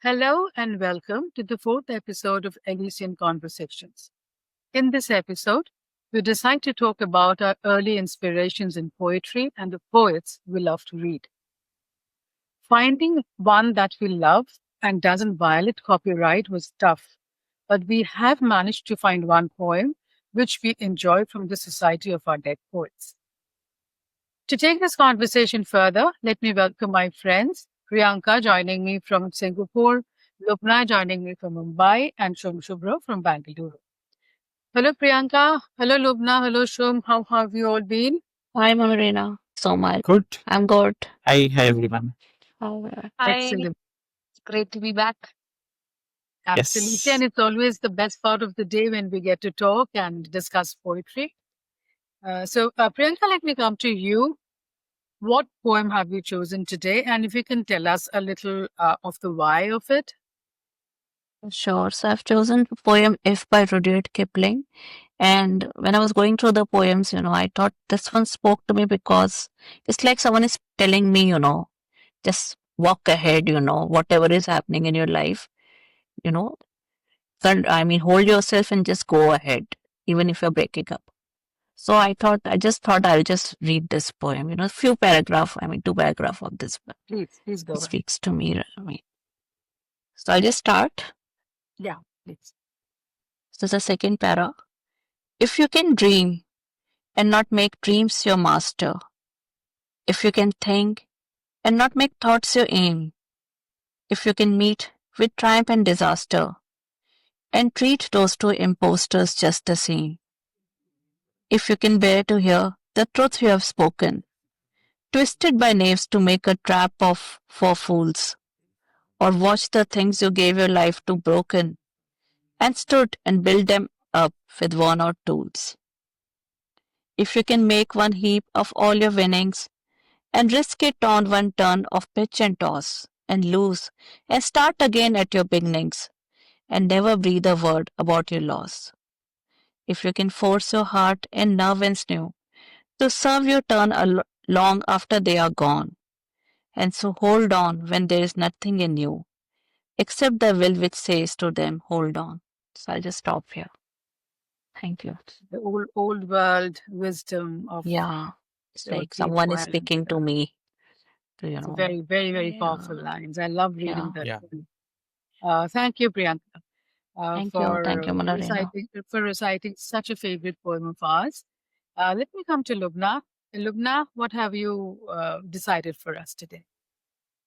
Hello and welcome to the fourth episode of Elysian Conversations. In this episode, we decide to talk about our early inspirations in poetry and the poets we love to read. Finding one that we love and doesn't violate copyright was tough, but we have managed to find one poem which we enjoy from the Society of our Dead Poets. To take this conversation further, let me welcome my friends Priyanka joining me from Singapore, Lubna joining me from Mumbai, and Somsubhra from Bangalore. Hello, Priyanka. Hello, Lubna. Hello, Shum. How have you all been? Hi, Marina. Good. I'm good. Hi, everyone. Hi, Excellent. great to be back. Absolutely. And Yes. it's always the best part of the day when we get to talk and discuss poetry. Priyanka, let me come to you. What poem have you chosen today? And if you can tell us a little of the why of it. Sure. So I've chosen the poem If by Rudyard Kipling. And when I was going through the poems, I thought this one spoke to me because it's like someone is telling me, just walk ahead, whatever is happening in your life, you know, hold yourself and just go ahead, even if you're breaking up. So I just thought I'll just read this poem, few paragraph, two paragraph of this one. Please go It ahead. speaks to me. So I'll just start. Yeah, please. So the second para. If you can dream and not make dreams your master, if you can think and not make thoughts your aim, if you can meet with triumph and disaster and treat those two impostors just the same, if you can bear to hear the truth you have spoken, twisted by knaves to make a trap of for fools, or watch the things you gave your life to broken and stood and build them up with worn out tools. If you can make one heap of all your winnings and risk it on one turn of pitch and toss, and lose, and start again at your beginnings, and never breathe a word about your loss. If you can force your heart and nerve and sinew to serve your turn long after they are gone, and so hold on when there is nothing in you, except the will which says to them, hold on. So I'll just stop here. Thank you. The old world wisdom of Yeah, it's your like deep someone is poems. speaking to me. So, It's a very, very, very yeah, powerful lines. I love reading yeah. that Yeah. one. Thank you, Priyanka, Thank you. Thank for you, Manarina. reciting such a favorite poem of ours. Let me come to Lubna. Lubna, what have you decided for us today?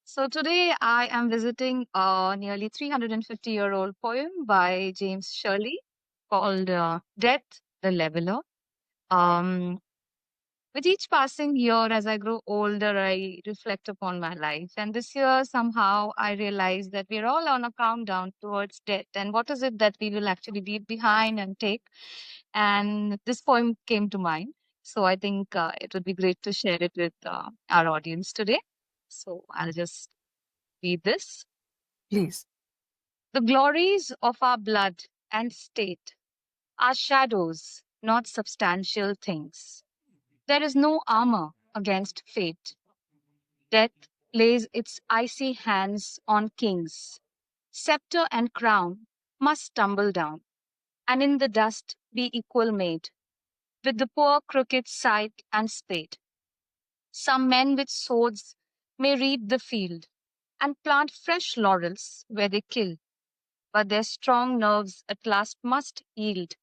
So today I am visiting a nearly 350-year-old poem by James Shirley called Death the Leveler. Um, with each passing year, as I grow older, I reflect upon my life. And this year, somehow, I realized that we're all on a countdown towards death. And what is it that we will actually leave behind and take? And this poem came to mind. So I think it would be great to share it with our audience today. So I'll just read this. Please. The glories of our blood and state are shadows, not substantial things. There is no armor against fate. Death lays its icy hands on kings. Scepter and crown must tumble down, and in the dust be equal made with the poor crooked scythe and spade. Some men with swords may reap the field and plant fresh laurels where they kill, but their strong nerves at last must yield.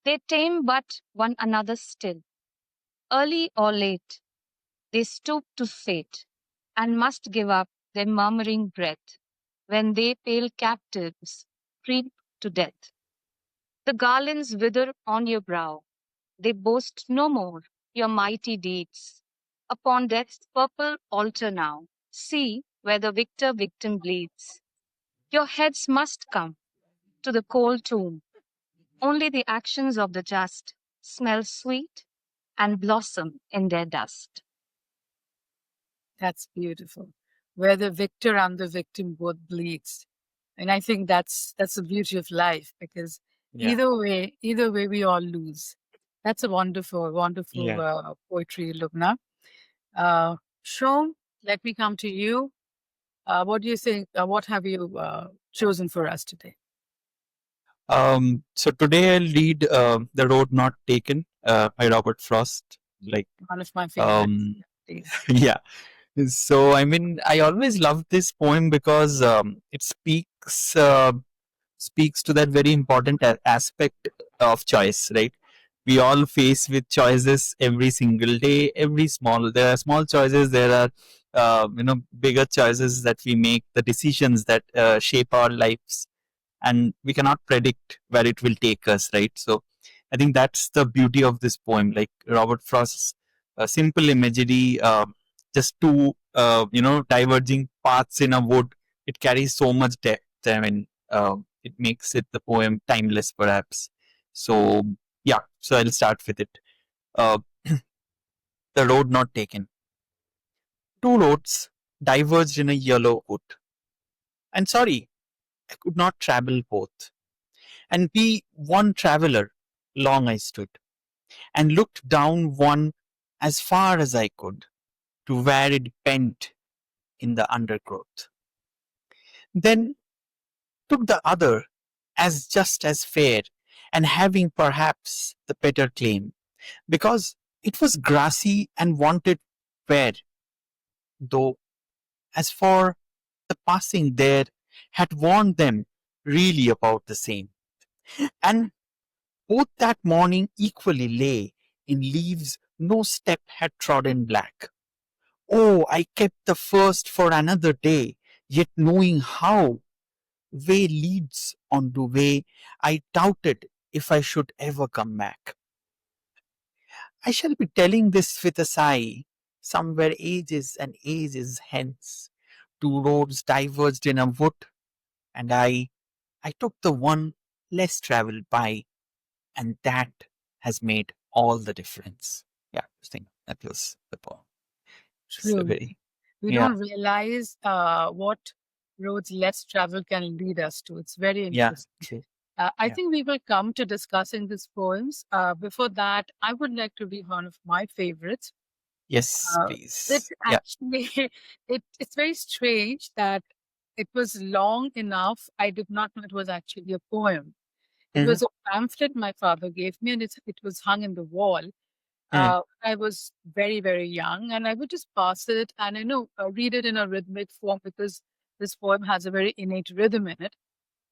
They tame but one another still. Early or late, they stoop to fate and must give up their murmuring breath when they pale captives creep to death. The garlands wither on your brow. They boast no more your mighty deeds. Upon death's purple altar now, see where the victor victim bleeds. Your heads must come to the cold tomb. Only the actions of the just smell sweet and blossom in their dust. That's beautiful. Where the victor and the victim both bleeds. And I think that's the beauty of life because Yeah. either way we all lose. That's a wonderful, wonderful Yeah. poetry, Lubna. Uh, Shom, let me come to you. What do you think? What have you chosen for us today? So today I'll read The Road Not Taken by Robert Frost. Like, One of my favorites, um, please. yeah. So, I mean, I always love this poem because it speaks to that very important aspect of choice, right? We all face with choices every single day. There are small choices. There are bigger choices that we make. The decisions that shape our lives, and we cannot predict where it will take us, right? So I think that's the beauty of this poem. Like Robert Frost's simple imagery, just two diverging paths in a wood, it carries so much depth. I mean, it makes it the poem timeless, perhaps. So yeah, so I'll start with it. uh, the road not taken. Two roads diverged in a yellow wood, and sorry, I could not travel both. And be one traveler, long I stood, and looked down one as far as I could, to where it bent in the undergrowth. Then took the other, as just as fair, and having perhaps the better claim, because it was grassy and wanted fair, though as for the passing there had warned them really about the same. And both that morning equally lay in leaves no step had trodden black. Oh, I kept the first for another day, yet knowing how way leads on to way, I doubted if I should ever come back. I shall be telling this with a sigh, somewhere ages and ages hence. Two roads diverged in a wood, and I took the one less travelled by, and that has made all the difference. Yeah, I think that was the poem. It's a True. very, We yeah, don't realize what roads less travel can lead us to. It's very yeah, interesting. true. I Yeah. think we will come to discussing these poems. Before that, I would like to read one of my favorites. Yes, It please. Yeah. actually, it's very strange that it was long enough. I did not know it was actually a poem. It Mm-hmm. was a pamphlet my father gave me, and it was hung in the wall. Mm, I was very, very young, and I would just pass it and read it in a rhythmic form because this poem has a very innate rhythm in it.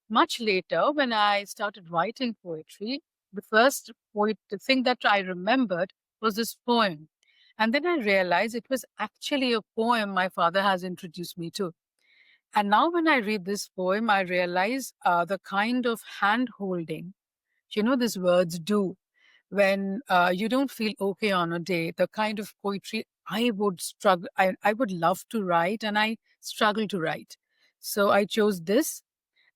Much later, when I started writing poetry, the thing that I remembered was this poem. And then I realized it was actually a poem my father has introduced me to. And now, when I read this poem, I realize the kind of hand holding, these words do when you don't feel okay on a day, the kind of poetry I would love to write, and I struggle to write. So I chose this.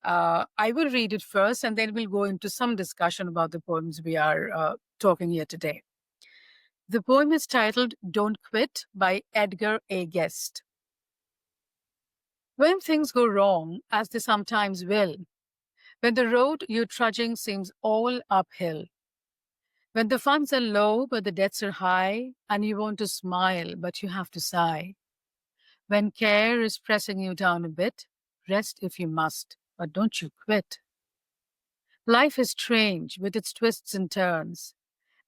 I will read it first, and then we'll go into some discussion about the poems we are talking here today. The poem is titled Don't Quit by Edgar A. Guest. When things go wrong, as they sometimes will, when the road you're trudging seems all uphill, when the funds are low but the debts are high, and you want to smile but you have to sigh, when care is pressing you down a bit, rest if you must, but don't you quit. Life is strange with its twists and turns,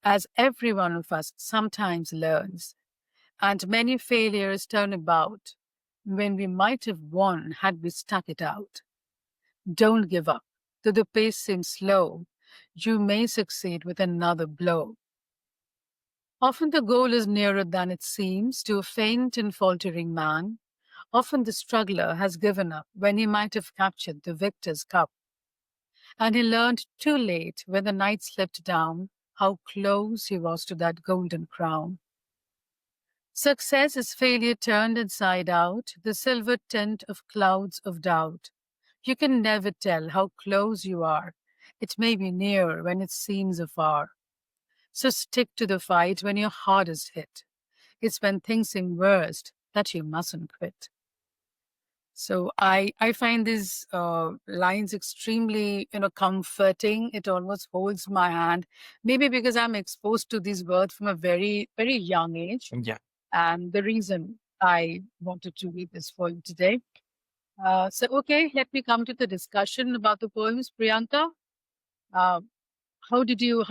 as every one of us sometimes learns, and many failures turn about when we might have won had we stuck it out. Don't give up, though the pace seems slow. You may succeed with another blow. Often the goal is nearer than it seems to a faint and faltering man. Often the struggler has given up when he might have captured the victor's cup. And he learned too late when the night slipped down how close he was to that golden crown. Success is failure turned inside out, the silver tint of clouds of doubt. You can never tell how close you are. It may be near when it seems afar. So stick to the fight when your heart is hit. It's when things seem worst that you mustn't quit. So I find these lines extremely comforting. It almost holds my hand. Maybe because I'm exposed to these words from a very very young age, yeah. and the reason I wanted to read this for you today. Okay, let me come to the discussion about the poems. Priyanka, uh, how did you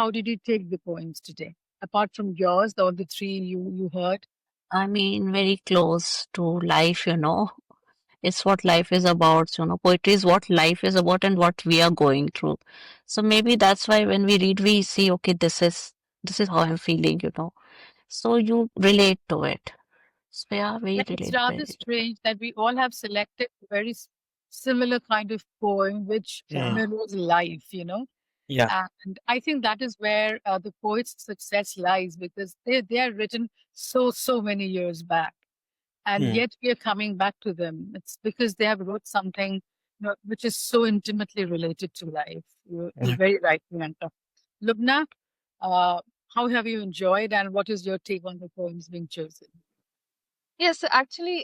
take the poems today? Apart from yours, all the three you heard. I mean, very close to life, you know. It's what life is about, you know. Poetry is what life is about and what we are going through. So maybe that's why when we read, we see, okay, this is how I'm feeling, you know. So you relate to it. So yeah, we Yeah, it's relate rather very. strange that we all have selected a very similar kind of poem which Hmm. mirrors life, you know. Yeah. And I think that is where the poet's success lies because they are written so many years back, and Hmm. yet we are coming back to them. It's because they have wrote something, which is so intimately related to life. You're Yeah. very right, Priyanka. Lubna, uh, how have you enjoyed, and what is your take on the poems being chosen? Yes, actually,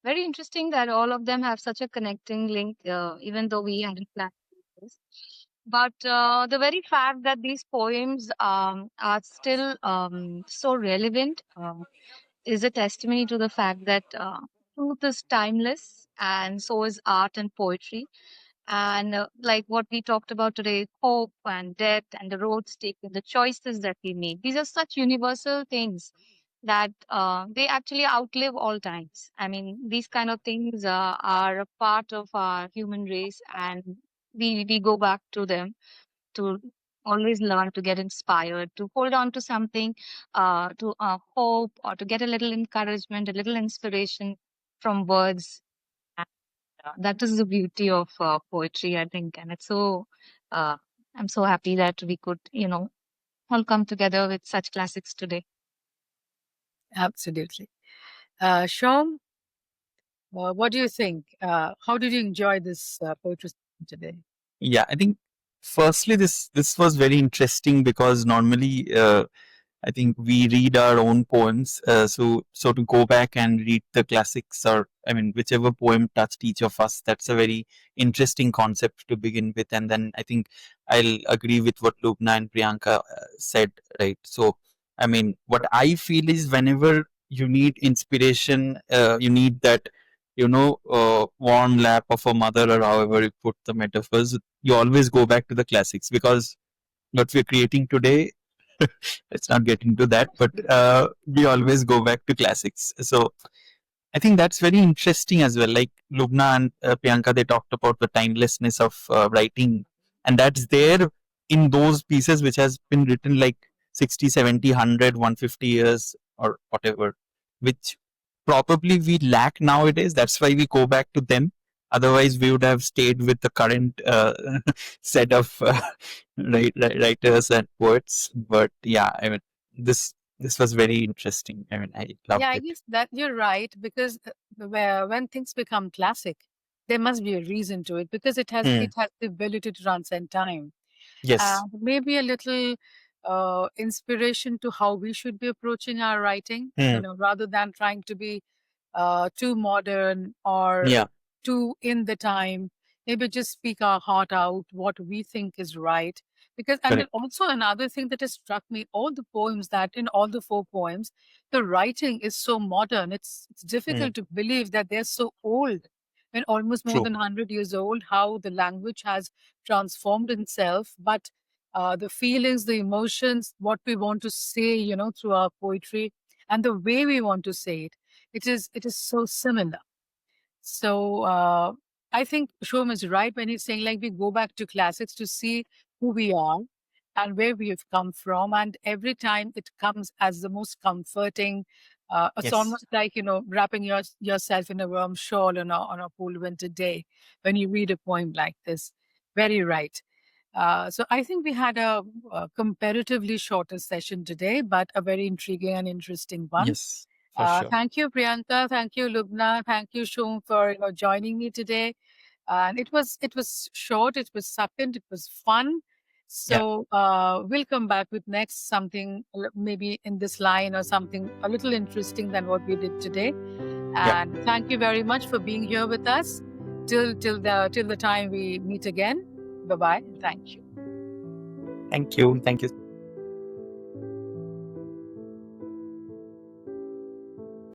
very interesting that all of them have such a connecting link, even though we hadn't planned this. But the very fact that these poems are still so relevant is a testimony to the fact that truth is timeless, and so is art and poetry. And like what we talked about today, hope and death and the roads taken, the choices that we make, these are such universal things that they actually outlive all times. I mean, these kind of things are a part of our human race, and we go back to them to always learn, to get inspired, to hold on to something, to hope, or to get a little encouragement, a little inspiration from words. That is the beauty of poetry, I think, and it's so. Uh, I'm so happy that we could, all come together with such classics today. Absolutely. Shom, what do you think? How did you enjoy this poetry session today? Yeah. I think firstly, this was very interesting because normally I think we read our own poems. So to go back and read the classics, or I mean, whichever poem touched each of us, that's a very interesting concept to begin with. And then I think I'll agree with what Lubna and Priyanka said, right? So I mean, what I feel is whenever you need inspiration, you need that, warm lap of a mother, or however you put the metaphors. You always go back to the classics because what we're creating today, let's not get into that, but we always go back to classics. So I think that's very interesting as well. Like Lubna and Priyanka, they talked about the timelessness of writing, and that's there in those pieces which has been written like 60, 70, 100, 150 years or whatever, which probably we lack nowadays. That's why we go back to them. Otherwise, we would have stayed with the current set of writers and poets. But yeah, I mean, this was very interesting. I mean, I Yeah, loved I it. guess that you're right because when things become classic, there must be a reason to it because it has Hmm. it has the ability to transcend time. Yes. Maybe a little inspiration to how we should be approaching our writing, Hmm. rather than trying to be too modern or Yeah. too in the time. Maybe just speak our heart out, what we think is right. Because, and then Correct. also another thing that has struck me, all the poems that in all the four poems, the writing is so modern. It's Hmm. difficult to believe that they're so old and almost more True. than 100 years old, how the language has transformed itself. But the feelings, the emotions, what we want to say, through our poetry and the way we want to say it, it is so similar. So I think Shom is right when he's saying like we go back to classics to see who we are and where we have come from, and every time it comes as the most comforting. It's Yes. almost like wrapping yourself in a warm shawl on a cool winter day when you read a poem like this. Very right. So I think we had a comparatively shorter session today, but a very intriguing and interesting one. Yes. For sure. Thank you, Priyanka. Thank you, Lubna. Thank you, Shum, for joining me today. And it was short, it was succulent, it was fun. Yeah. So we'll come back with next something maybe in this line or something a little interesting than what we did today. Yeah. And thank you very much for being here with us till the time we meet again. Bye bye. Thank you. Thank you. Thank you.